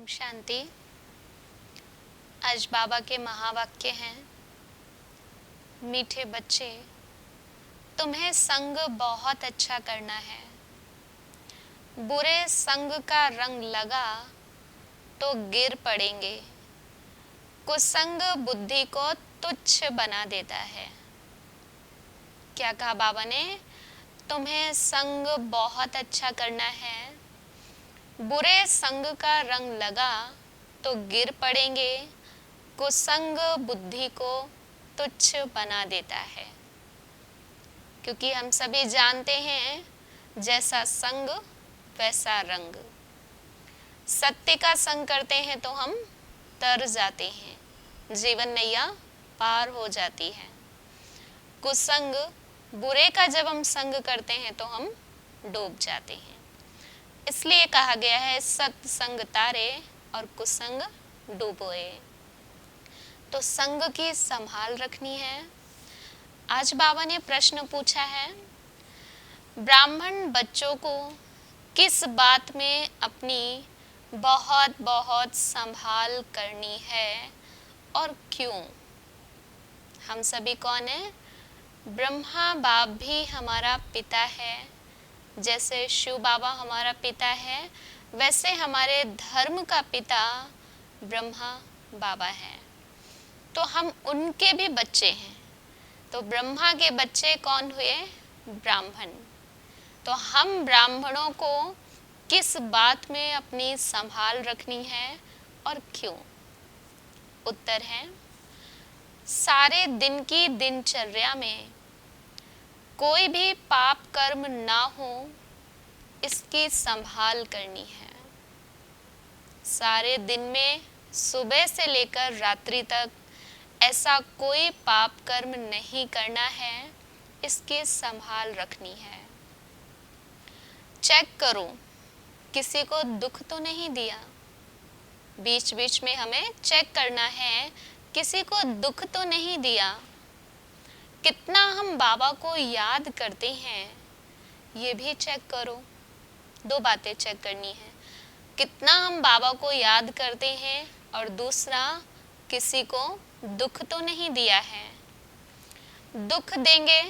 ओम शांति। आज बाबा के महावाक्य हैं, मीठे बच्चे, तुम्हें संग बहुत अच्छा करना है। बुरे संग का रंग लगा तो गिर पड़ेंगे। कुसंग बुद्धि को तुच्छ बना देता है। क्या कहा बाबा ने? तुम्हें संग बहुत अच्छा करना है। बुरे संग का रंग लगा तो गिर पड़ेंगे। कुसंग बुद्धि को तुच्छ बना देता है। क्योंकि हम सभी जानते हैं, जैसा संग वैसा रंग। सत्य का संग करते हैं तो हम तर जाते हैं, जीवन नैया पार हो जाती है। कुसंग बुरे का जब हम संग करते हैं तो हम डूब जाते हैं। इसलिए कहा गया है, सत्संग तारे और कुसंग डूबोए। तो संग की संभाल रखनी है। आज बाबा ने प्रश्न पूछा है, ब्राह्मण बच्चों को किस बात में अपनी बहुत बहुत संभाल करनी है और क्यों? हम सभी कौन है? ब्रह्मा बाप भी हमारा पिता है। जैसे शिव बाबा हमारा पिता है, वैसे हमारे धर्म का पिता ब्रह्मा बाबा है। तो हम उनके भी बच्चे हैं। तो ब्रह्मा के बच्चे कौन हुए? ब्राह्मण। तो हम ब्राह्मणों को किस बात में अपनी संभाल रखनी है और क्यों? उत्तर है, सारे दिन की दिनचर्या में कोई भी पाप कर्म ना हो, इसकी संभाल करनी है। सारे दिन में सुबह से लेकर रात्रि तक ऐसा कोई पाप कर्म नहीं करना है, इसकी संभाल रखनी है। चेक करो, किसी को दुख तो नहीं दिया। बीच बीच में हमें चेक करना है, किसी को दुख तो नहीं दिया। कितना हम बाबा को याद करते हैं, ये भी चेक करो। दो बातें चेक करनी है, कितना हम बाबा को याद करते हैं और दूसरा, किसी को दुख तो नहीं दिया है। दुख देंगे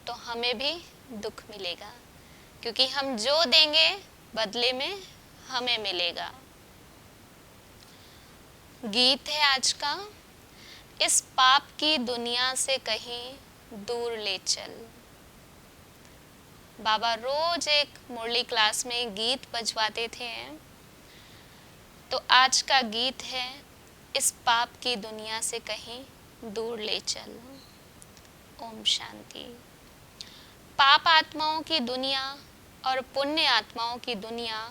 तो हमें भी दुख मिलेगा, क्योंकि हम जो देंगे बदले में हमें मिलेगा। गीत है आज का, इस पाप की दुनिया से कहीं दूर ले चल। बाबा रोज एक मुरली क्लास में गीत बजवाते थे। तो आज का गीत है, इस पाप की दुनिया से कहीं दूर ले चल। ओम शांति। पाप आत्माओं की दुनिया और पुण्य आत्माओं की दुनिया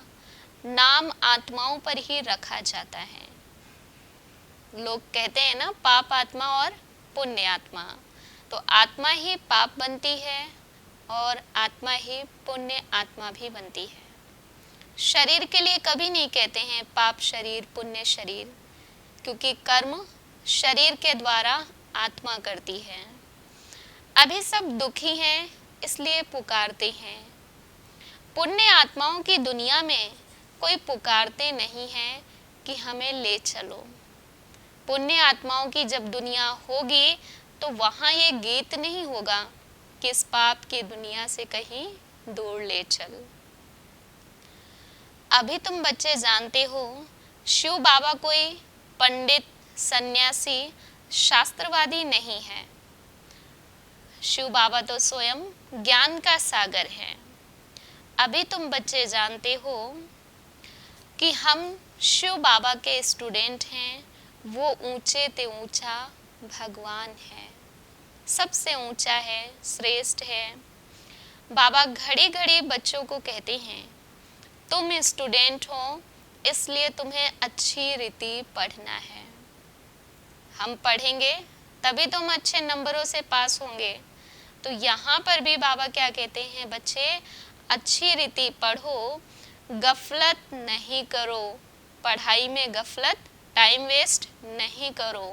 नाम आत्माओं पर ही रखा जाता है। लोग कहते हैं ना, पाप आत्मा और पुण्य आत्मा। तो आत्मा ही पाप बनती है और आत्मा ही पुण्य आत्मा भी बनती है। शरीर के लिए कभी नहीं कहते हैं पाप शरीर पुण्य शरीर, क्योंकि कर्म शरीर के द्वारा आत्मा करती है। अभी सब दुखी हैं, इसलिए पुकारते हैं। पुण्य आत्माओं की दुनिया में कोई पुकारते नहीं है कि हमें ले चलो। पुण्य आत्माओं की जब दुनिया होगी तो वहाँ ये गीत नहीं होगा कि इस पाप की दुनिया से कहीं दूर ले चल। अभी तुम बच्चे जानते हो, शिव बाबा कोई पंडित, सन्यासी, शास्त्रवादी नहीं है। शिव बाबा तो स्वयं ज्ञान का सागर है। अभी तुम बच्चे जानते हो कि हम शिव बाबा के स्टूडेंट हैं। वो ऊंचे ते ऊंचा भगवान है, सबसे ऊंचा है, श्रेष्ठ है। बाबा घड़ी घड़ी बच्चों को कहते हैं, तुम स्टूडेंट हो, इसलिए तुम्हें अच्छी रीति पढ़ना है। हम पढ़ेंगे तभी तुम अच्छे नंबरों से पास होंगे। तो यहाँ पर भी बाबा क्या कहते हैं, बच्चे अच्छी रीति पढ़ो, गफलत नहीं करो, पढ़ाई में गफलत, टाइम वेस्ट नहीं करो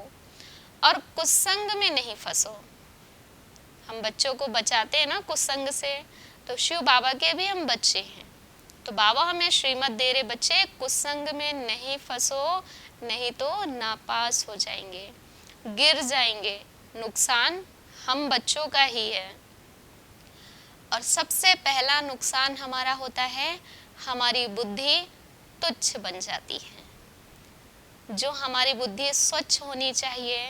और कुसंग में नहीं फंसो। हम बच्चों को बचाते हैं ना कुसंग से, तो शिव बाबा के भी हम बच्चे हैं। तो बाबा हमें श्रीमत दे रहे, बच्चे कुसंग में नहीं फंसो, नहीं तो नापास हो जाएंगे, गिर जाएंगे, नुकसान हम बच्चों का ही है। और सबसे पहला नुकसान हमारा होता है, हमारी बुद्धि तुच्छ बन जाती है। जो हमारी बुद्धि स्वच्छ होनी चाहिए,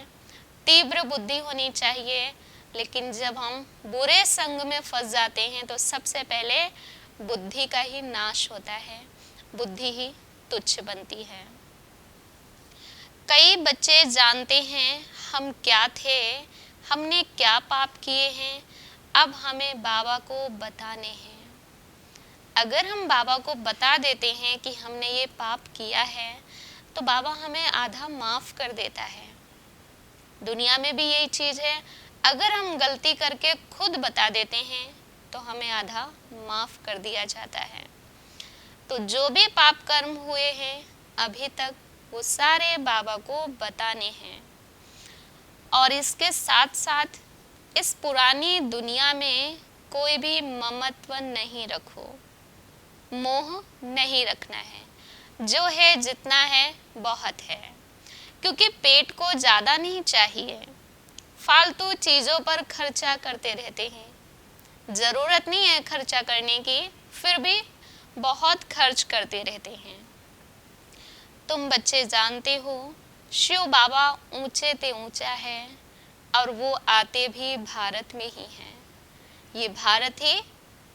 तीव्र बुद्धि होनी चाहिए, लेकिन जब हम बुरे संग में फंस जाते हैं तो सबसे पहले बुद्धि का ही नाश होता है, बुद्धि ही तुच्छ बनती है। कई बच्चे जानते हैं हम क्या थे, हमने क्या पाप किए हैं, अब हमें बाबा को बताने हैं। अगर हम बाबा को बता देते हैं कि हमने ये पाप किया है, तो बाबा हमें आधा माफ़ कर देता है। दुनिया में भी यही चीज़ है, अगर हम गलती करके खुद बता देते हैं तो हमें आधा माफ़ कर दिया जाता है। तो जो भी पाप कर्म हुए हैं अभी तक, वो सारे बाबा को बताने हैं। और इसके साथ साथ इस पुरानी दुनिया में कोई भी ममत्व नहीं रखो, मोह नहीं रखना है। जो है जितना है बहुत है, क्योंकि पेट को ज़्यादा नहीं चाहिए। फालतू चीज़ों पर खर्चा करते रहते हैं, ज़रूरत नहीं है खर्चा करने की, फिर भी बहुत खर्च करते रहते हैं। तुम बच्चे जानते हो शिव बाबा ऊंचे ते ऊंचा है, और वो आते भी भारत में ही हैं। ये भारत ही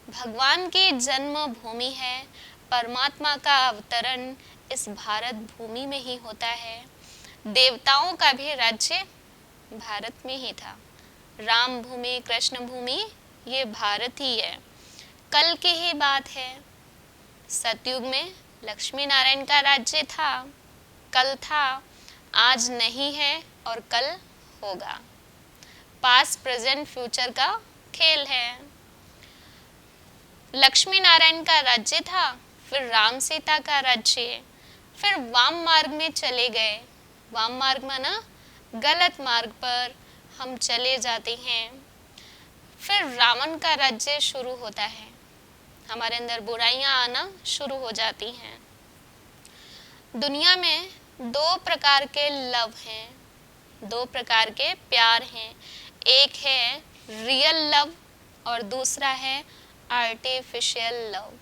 भगवान की जन्मभूमि है, परमात्मा का अवतरण इस भारत भूमि में ही होता है। देवताओं का भी राज्य भारत में ही था। राम भूमि, कृष्ण भूमि, ये भारत ही है। कल की ही बात है, सतयुग में लक्ष्मी नारायण का राज्य था, कल था, आज नहीं है और कल होगा। पास्ट प्रेजेंट फ्यूचर का खेल है। लक्ष्मी नारायण का राज्य था, फिर राम सीता का राज्य, फिर वाम मार्ग में चले गए। वाम मार्ग माना गलत मार्ग पर हम चले जाते हैं। फिर रावण का राज्य शुरू होता है, हमारे अंदर बुराइयां आना शुरू हो जाती हैं। दुनिया में दो प्रकार के लव हैं, दो प्रकार के प्यार हैं। एक है रियल लव और दूसरा है आर्टिफिशियल लव।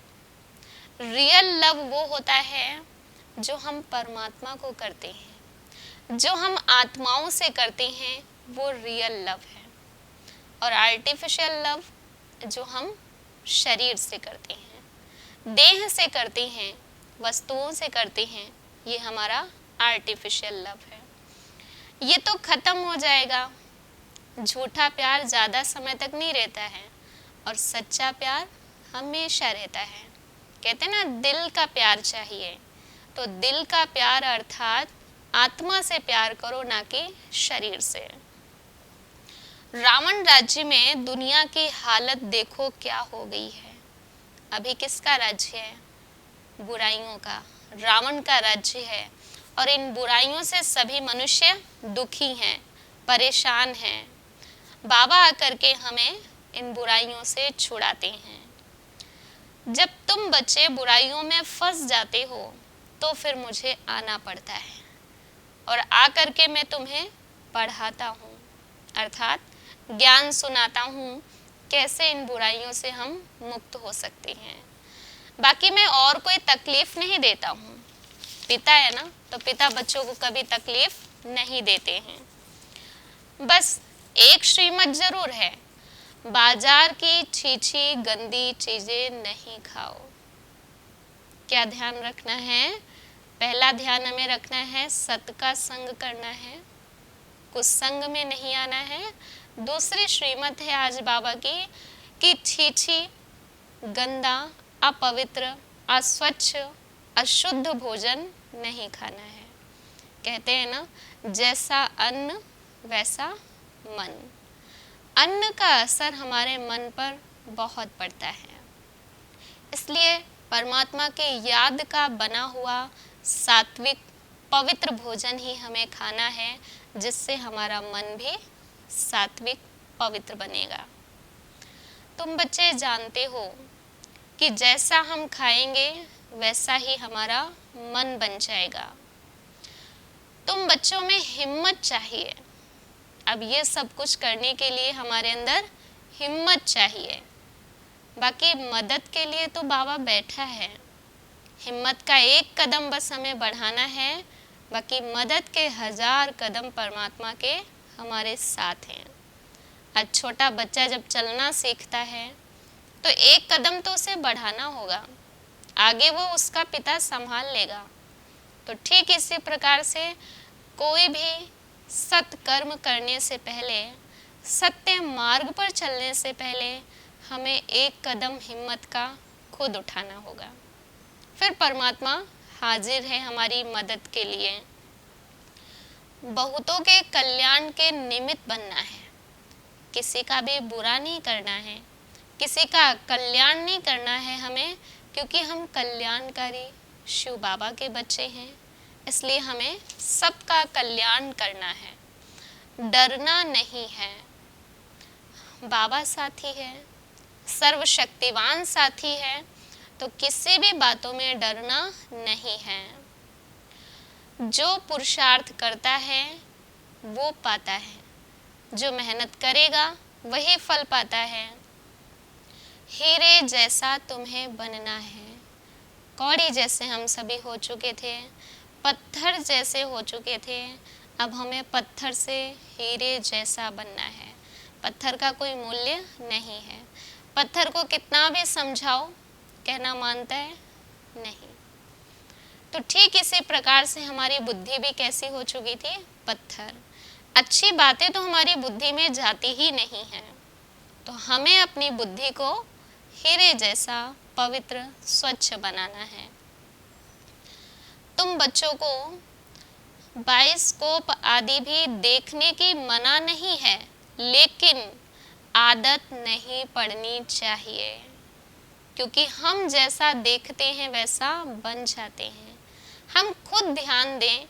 रियल लव वो होता है जो हम परमात्मा को करते हैं, जो हम आत्माओं से करते हैं, वो रियल लव है। और आर्टिफिशियल लव जो हम शरीर से करते हैं, देह से करते हैं, वस्तुओं से करते हैं, ये हमारा आर्टिफिशियल लव है। ये तो खत्म हो जाएगा। झूठा प्यार ज़्यादा समय तक नहीं रहता है और सच्चा प्यार हमेशा रहता है। कहते हैं ना, दिल का प्यार चाहिए, तो दिल का प्यार अर्थात आत्मा से प्यार करो, ना कि शरीर से। रावण राज्य में दुनिया की हालत देखो क्या हो गई है। अभी किसका राज्य है? बुराइयों का। रावण का राज्य है, और इन बुराइयों से सभी मनुष्य दुखी हैं, परेशान हैं। बाबा आकर के हमें इन बुराइयों से छुड़ाते हैं। जब तुम बच्चे बुराइयों में फंस जाते हो तो फिर मुझे आना पड़ता है, और आकर के मैं तुम्हें पढ़ाता हूँ, अर्थात ज्ञान सुनाता हूँ, कैसे इन बुराइयों से हम मुक्त हो सकते हैं। बाकी मैं और कोई तकलीफ नहीं देता हूँ। पिता है ना, तो पिता बच्चों को कभी तकलीफ नहीं देते हैं। बस एक श्रीमत जरूर है, बाजार की छीछी गंदी चीजें नहीं खाओ। क्या ध्यान रखना है? पहला ध्यान हमें रखना है, सत का संग करना है, कुछ संग में नहीं आना है। दूसरी श्रीमत है आज बाबा की कि छीछी, गंदा, अपवित्र, अस्वच्छ, अशुद्ध भोजन नहीं खाना है। कहते हैं ना, जैसा अन्न वैसा मन। अन्न का असर हमारे मन पर बहुत पड़ता है, इसलिए परमात्मा के याद का बना हुआ सात्विक पवित्र भोजन ही हमें खाना है, जिससे हमारा मन भी सात्विक पवित्र बनेगा। तुम बच्चे जानते हो कि जैसा हम खाएंगे वैसा ही हमारा मन बन जाएगा। तुम बच्चों में हिम्मत चाहिए। अब ये सब कुछ करने के लिए हमारे अंदर हिम्मत चाहिए। बाकी मदद के लिए तो बाबा बैठा है। हिम्मत का एक कदम बस हमें बढ़ाना है, बाकी मदद के 1000 कदम परमात्मा के हमारे साथ हैं। आज छोटा बच्चा जब चलना सीखता है तो एक कदम तो उसे बढ़ाना होगा, आगे वो उसका पिता संभाल लेगा। तो ठीक इसी प्रकार से कोई भी सत्कर्म करने से पहले, सत्य मार्ग पर चलने से पहले हमें एक कदम हिम्मत का खुद उठाना होगा। फिर परमात्मा हाजिर है हमारी मदद के लिए। बहुतों के कल्याण के निमित्त बनना है, किसी का भी बुरा नहीं करना है, किसी का कल्याण नहीं करना है हमें, क्योंकि हम कल्याणकारी शिव बाबा के बच्चे हैं। इसलिए हमें सबका कल्याण करना है, डरना नहीं है। बाबा साथी है, सर्वशक्तिवान साथी है, तो किसी भी बातों में डरना नहीं है। जो पुरुषार्थ करता है वो पाता है, जो मेहनत करेगा वही फल पाता है। हीरे जैसा तुम्हें बनना है। कौड़ी जैसे हम सभी हो चुके थे, पत्थर जैसे हो चुके थे, अब हमें पत्थर से हीरे जैसा बनना है। पत्थर का कोई मूल्य नहीं है। पत्थर को कितना भी समझाओ, कहना मानता है नहीं। तो ठीक इसी प्रकार से हमारी बुद्धि भी कैसी हो चुकी थी, पत्थर। अच्छी बातें तो हमारी बुद्धि में जाती ही नहीं है। तो हमें अपनी बुद्धि को हीरे जैसा पवित्र स्वच्छ बनाना है। तुम बच्चों को बायोस्कोप आदि भी देखने की मना नहीं है, लेकिन आदत नहीं पड़नी चाहिए, क्योंकि हम जैसा देखते हैं वैसा बन जाते हैं। हम खुद ध्यान दें,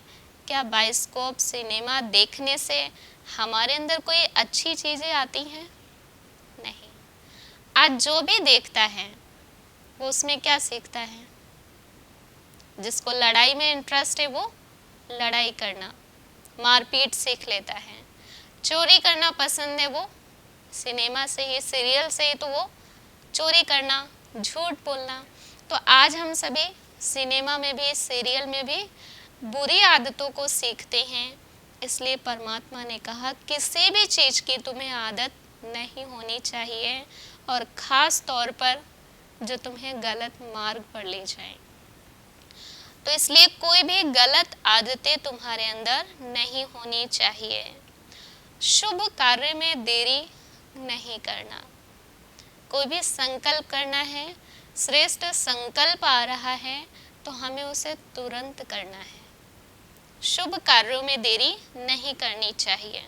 क्या बायोस्कोप सिनेमा देखने से हमारे अंदर कोई अच्छी चीज़ें आती हैं? नहीं। आज जो भी देखता है वो उसमें क्या सीखता है? जिसको लड़ाई में इंटरेस्ट है वो लड़ाई करना, मारपीट सीख लेता है। चोरी करना पसंद है, वो सिनेमा से ही, सीरियल से ही तो वो चोरी करना, झूठ बोलना। तो आज हम सभी सिनेमा में भी, सीरियल में भी बुरी आदतों को सीखते हैं। इसलिए परमात्मा ने कहा किसी भी चीज़ की तुम्हें आदत नहीं होनी चाहिए, और ख़ास तौर पर जो तुम्हें गलत मार्ग पर ले जाए। तो इसलिए कोई भी गलत आदतें तुम्हारे अंदर नहीं होनी चाहिए। शुभ कार्य में देरी नहीं करना। कोई भी संकल्प करना है, श्रेष्ठ संकल्प आ रहा है तो हमें उसे तुरंत करना है। शुभ कार्यों में देरी नहीं करनी चाहिए,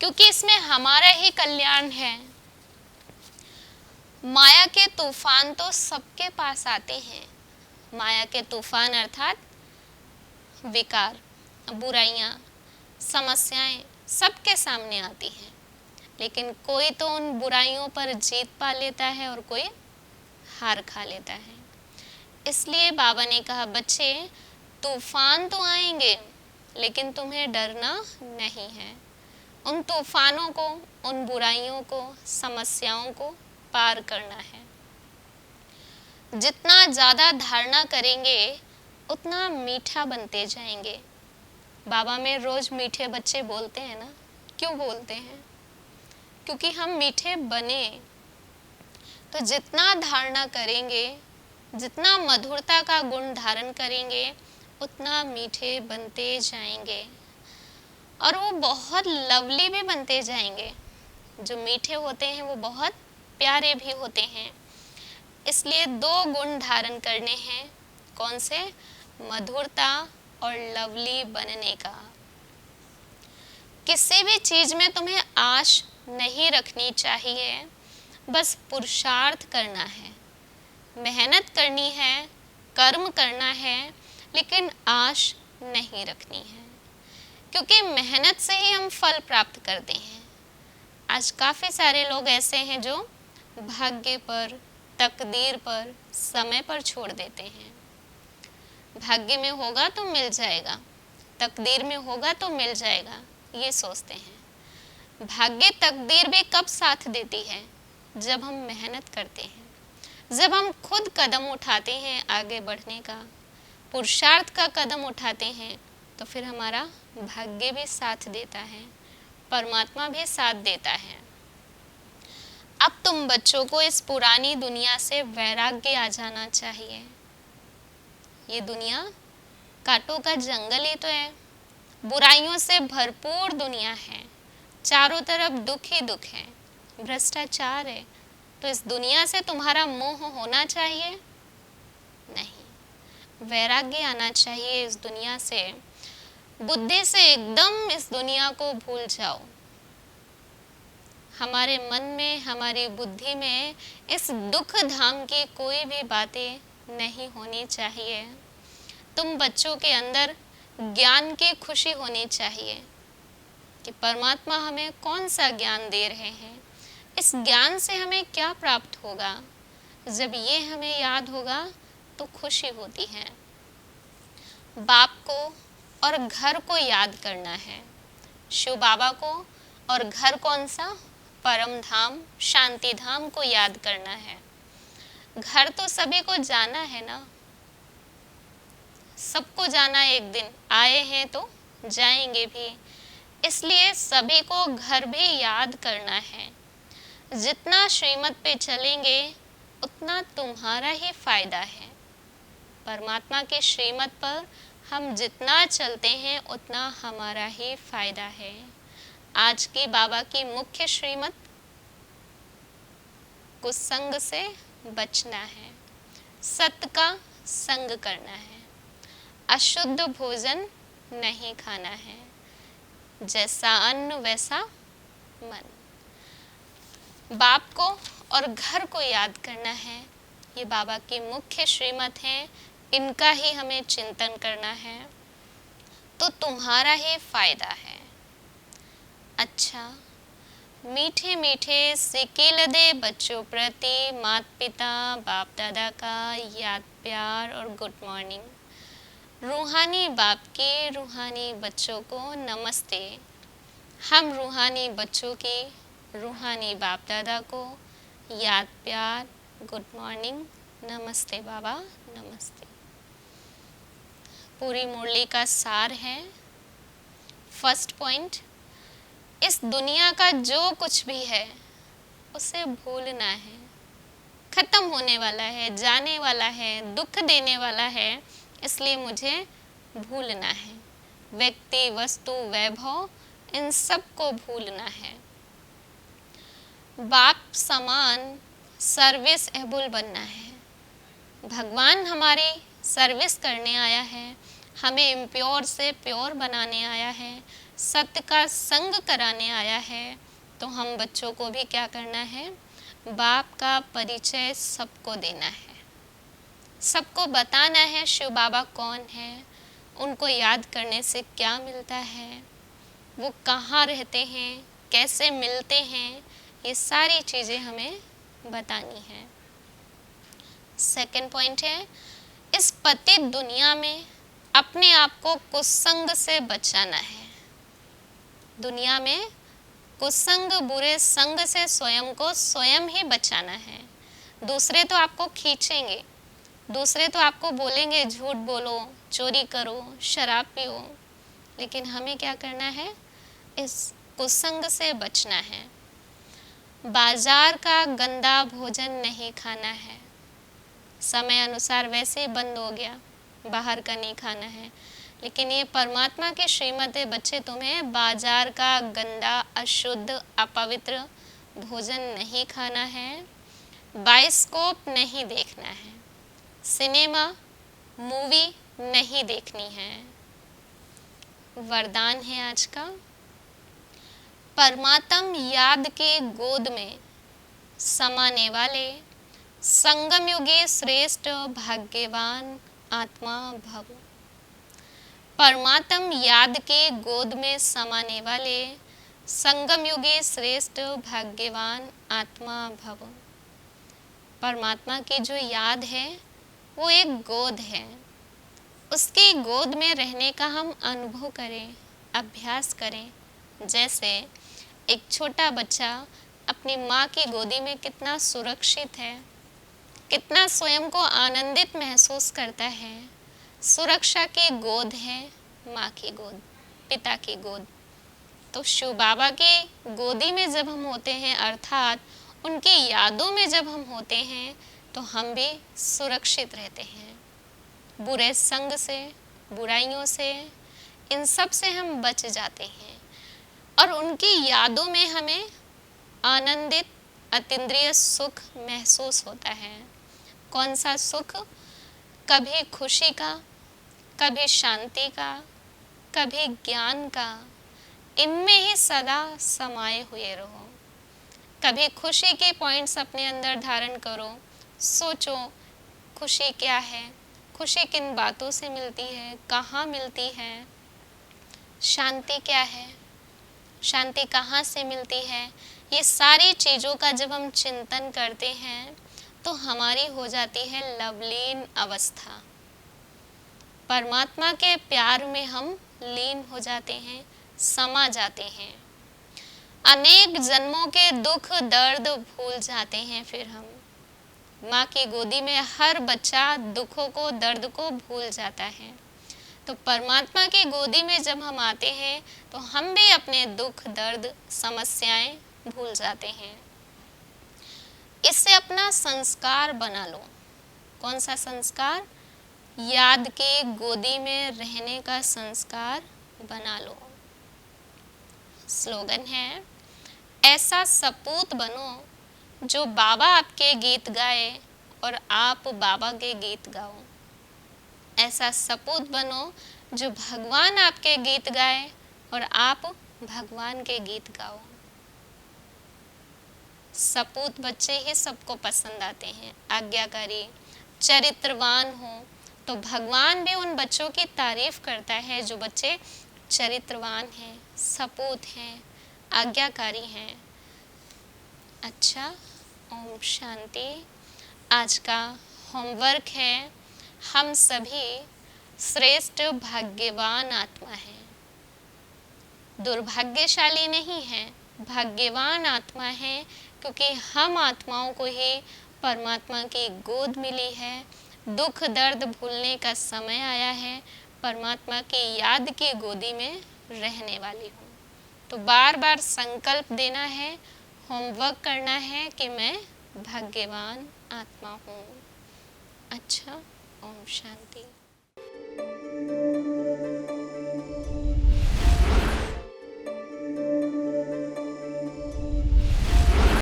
क्योंकि इसमें हमारा ही कल्याण है। माया के तूफान तो सबके पास आते हैं। माया के तूफान अर्थात विकार, बुराइयां, समस्याएं सबके सामने आती हैं, लेकिन कोई तो उन बुराइयों पर जीत पा लेता है और कोई हार खा लेता है। इसलिए बाबा ने कहा बच्चे, तूफान तो आएंगे लेकिन तुम्हें डरना नहीं है। उन तूफानों को, उन बुराइयों को, समस्याओं को पार करना है। जितना ज़्यादा धारणा करेंगे उतना मीठा बनते जाएंगे। बाबा में रोज़ मीठे बच्चे बोलते हैं ना, क्यों बोलते हैं? क्योंकि हम मीठे बने। तो जितना धारणा करेंगे, जितना मधुरता का गुण धारण करेंगे, उतना मीठे बनते जाएंगे, और वो बहुत लवली भी बनते जाएंगे। जो मीठे होते हैं वो बहुत प्यारे भी होते हैं। इसलिए 2 गुण धारण करने हैं। कौन से? मधुरता और लवली बनने का। किसी भी चीज़ में तुम्हें आश नहीं रखनी चाहिए, बस पुरुषार्थ करना है, मेहनत करनी है, कर्म करना है, लेकिन आश नहीं रखनी है, क्योंकि मेहनत से ही हम फल प्राप्त करते हैं। आज काफ़ी सारे लोग ऐसे हैं जो भाग्य पर, तकदीर पर, समय पर छोड़ देते हैं। भाग्य में होगा तो मिल जाएगा, तकदीर में होगा तो मिल जाएगा, ये सोचते हैं। भाग्य तकदीर भी कब साथ देती है? जब हम मेहनत करते हैं, जब हम खुद कदम उठाते हैं आगे बढ़ने का, पुरुषार्थ का कदम उठाते हैं, तो फिर हमारा भाग्य भी साथ देता है, परमात्मा भी साथ देता है। अब तुम बच्चों को इस पुरानी दुनिया से वैराग्य आ जाना चाहिए। ये दुनिया कांटों का जंगल ही तो है, बुराइयों से भरपूर दुनिया है, चारों तरफ दुख ही दुख है, भ्रष्टाचार है। तो इस दुनिया से तुम्हारा मोह होना चाहिए? नहीं, वैराग्य आना चाहिए इस दुनिया से। बुद्धि से एकदम इस दुनिया को भूल जाओ। हमारे मन में, हमारी बुद्धि में इस दुख धाम की कोई भी बातें नहीं होनी चाहिए। तुम बच्चों के अंदर ज्ञान की खुशी होनी चाहिए कि परमात्मा हमें कौन सा ज्ञान दे रहे हैं, इस ज्ञान से हमें क्या प्राप्त होगा। जब ये हमें याद होगा तो खुशी होती है। बाप को और घर को याद करना है, शिव बाबा को, और घर कौन सा? परम धाम, शांति धाम को याद करना है। घर तो सभी को जाना है ना, सबको जाना, एक दिन आए हैं तो जाएंगे भी, इसलिए सभी को घर भी याद करना है। जितना श्रीमत पे चलेंगे उतना तुम्हारा ही फायदा है। परमात्मा के श्रीमत पर हम जितना चलते हैं उतना हमारा ही फायदा है। आज की बाबा की मुख्य श्रीमत, कुसंग से बचना है, सत्य का संग करना है, अशुद्ध भोजन नहीं खाना है, जैसा अन्न वैसा मन। बाप को और घर को याद करना है, ये बाबा की मुख्य श्रीमत है, इनका ही हमें चिंतन करना है, तो तुम्हारा ही फायदा है। अच्छा, मीठे मीठे सिकिल दे बच्चों प्रति माता पिता बाप दादा का याद, प्यार और गुड मॉर्निंग। रूहानी बाप के रूहानी बच्चों को नमस्ते। हम रूहानी बच्चों की रूहानी बाप दादा को याद, प्यार, गुड मॉर्निंग, नमस्ते बाबा, नमस्ते। पूरी मुरली का सार है। फर्स्ट पॉइंट, इस दुनिया का जो कुछ भी है उसे भूलना है, खत्म होने वाला है, जाने वाला है, दुख देने वाला है, इसलिए मुझे भूलना है। व्यक्ति, वस्तु, वैभव, इन सब को भूलना है। बाप समान सर्विस एबल बनना है। भगवान हमारी सर्विस करने आया है, हमें इम्प्योर से प्योर बनाने आया है, सत्य का संग कराने आया है। तो हम बच्चों को भी क्या करना है? बाप का परिचय सबको देना है, सबको बताना है शिव बाबा कौन है, उनको याद करने से क्या मिलता है, वो कहाँ रहते हैं, कैसे मिलते हैं, ये सारी चीज़ें हमें बतानी है। सेकंड पॉइंट है, इस पतित दुनिया में अपने आप को कुसंग से बचाना है। दुनिया में कुसंग, बुरे संग से स्वयं को स्वयं ही बचाना है। दूसरे तो आपको खींचेंगे, दूसरे तो आपको बोलेंगे झूठ बोलो, चोरी करो, शराब पियो, लेकिन हमें क्या करना है? इस कुसंग से बचना है। बाजार का गंदा भोजन नहीं खाना है, समय अनुसार वैसे ही बंद हो गया, बाहर का नहीं खाना है, लेकिन ये परमात्मा की श्रीमत है बच्चे, तुम्हें बाजार का गंदा, अशुद्ध, अपवित्र भोजन नहीं खाना है, बायोस्कोप नहीं देखना है, सिनेमा, मूवी नहीं देखनी है। वरदान है आज का, परमात्म याद के गोद में समाने वाले संगम युगे श्रेष्ठ भाग्यवान आत्मा भव। परमात्म याद के गोद में समाने वाले संगम युगे श्रेष्ठ भाग्यवान आत्मा भव। परमात्मा की जो याद है वो एक गोद है। उसकी गोद में रहने का हम अनुभव करें, अभ्यास करें। जैसे एक छोटा बच्चा अपनी माँ की गोदी में कितना सुरक्षित है, कितना स्वयं को आनंदित महसूस करता है। सुरक्षा की गोद है माँ की गोद, पिता की गोद। तो शिव बाबा की गोदी में जब हम होते हैं, अर्थात उनकी यादों में जब हम होते हैं, तो हम भी सुरक्षित रहते हैं। बुरे संग से, बुराइयों से, इन सब से हम बच जाते हैं और उनकी यादों में हमें आनंदित अतीन्द्रिय सुख महसूस होता है। कौन सा सुख? कभी खुशी का, कभी शांति का, कभी ज्ञान का। इनमें ही सदा समाये हुए रहो। कभी खुशी के पॉइंट्स अपने अंदर धारण करो। सोचो खुशी क्या है, खुशी किन बातों से मिलती है, कहाँ मिलती है। शांति क्या है, शांति कहाँ से मिलती है। ये सारी चीज़ों का जब हम चिंतन करते हैं तो हमारी हो जाती है लवलीन अवस्था। परमात्मा के प्यार में हम लीन हो जाते हैं, समा जाते हैं। अनेक जन्मों के दुख दर्द भूल जाते हैं। फिर हम माँ की गोदी में हर बच्चा दुखों को, दर्द को भूल जाता है। तो परमात्मा की गोदी में जब हम आते हैं तो हम भी अपने दुख दर्द समस्याएं भूल जाते हैं। इससे अपना संस्कार बना लो। कौन सा संस्कार? याद की गोदी में रहने का संस्कार बना लो। स्लोगन है, ऐसा सपूत बनो जो बाबा आपके गीत गाए और आप बाबा के गीत गाओ। ऐसा सपूत बनो जो भगवान आपके गीत गाए और आप भगवान के गीत गाओ। सपूत बच्चे ही सबको पसंद आते हैं, आज्ञाकारी, चरित्रवान हो तो भगवान भी उन बच्चों की तारीफ करता है जो बच्चे चरित्रवान हैं, सपूत हैं, आज्ञाकारी हैं। अच्छा, ओम शांति। आज का होमवर्क है, हम सभी श्रेष्ठ भाग्यवान आत्मा हैं। दुर्भाग्यशाली नहीं है, भाग्यवान आत्मा है, क्योंकि हम आत्माओं को ही परमात्मा की गोद मिली है। दुख दर्द भूलने का समय आया है, परमात्मा की याद की गोदी में रहने वाली हूँ। तो बार बार संकल्प देना है, होमवर्क करना है कि मैं भाग्यवान आत्मा हूँ। अच्छा, ओम शांति।